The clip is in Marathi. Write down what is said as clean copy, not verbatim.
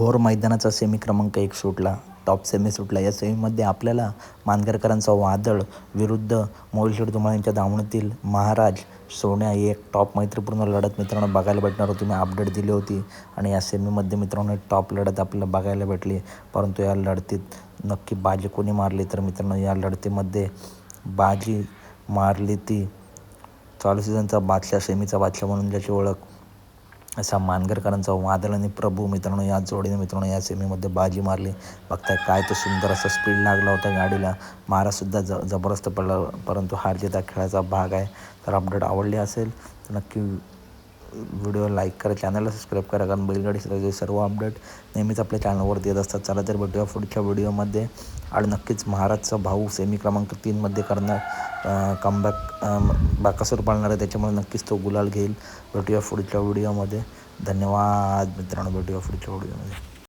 भोर मैदानाचा सेमी क्रमांक 1 सुटला. टॉप सेमी सुटला. या सेमीमध्ये आपल्याला मानगरकरांचा वादळ विरुद्ध मोहिलशेठ धुमाळ यांच्या दावणीतील महाराज सोन्या ही एक टॉप मैत्रीपूर्ण लढत मित्रांनो बघायला भेटणार होती. मी अपडेट दिली होती आणि या सेमीमध्ये मित्रांनो टॉप लढत आपल्याला बघायला भेटली. परंतु या लढतीत नक्की बाजी कोणी मारली, तर मित्रांनो या लढतीमध्ये बाजी मारली ती चालू सीझनचा बादशाह, सेमीचा बादशाह म्हणून ज्याची ओळख असा मानगरकरांचा वादळ आणि प्रभू मित्रांनो या जोडीने मित्रांनो या सेमीमध्ये बाजी मारली. बघताय काय तो सुंदर असा स्पीड लागला होता गाडीला. महाराजसुद्धा जबरदस्त पडला. परंतु हार जीत हा खेळाचा भाग आहे. तर अपडेट आवडली असेल तर नक्की व्हिडिओ लाईक करा, चॅनलला सबस्क्राईब करा, कारण बैलगाडी क्षेत्राचे सर्व अपडेट नेहमीच आपल्या चॅनलवरती येत असतात. चला तर भेटूया पुढच्या व्हिडिओमध्ये. आणि नक्कीच महाराजचा भाऊ सेमी क्रमांक 3मध्ये करणार कमबॅक बाकासूर पाळणार आहे, त्याच्यामुळे नक्कीच तो गुलाल घेईल. भेटूया पुढच्या व्हिडिओमध्ये. धन्यवाद मित्रांनो, भेटूया पुढच्या व्हिडिओमध्ये.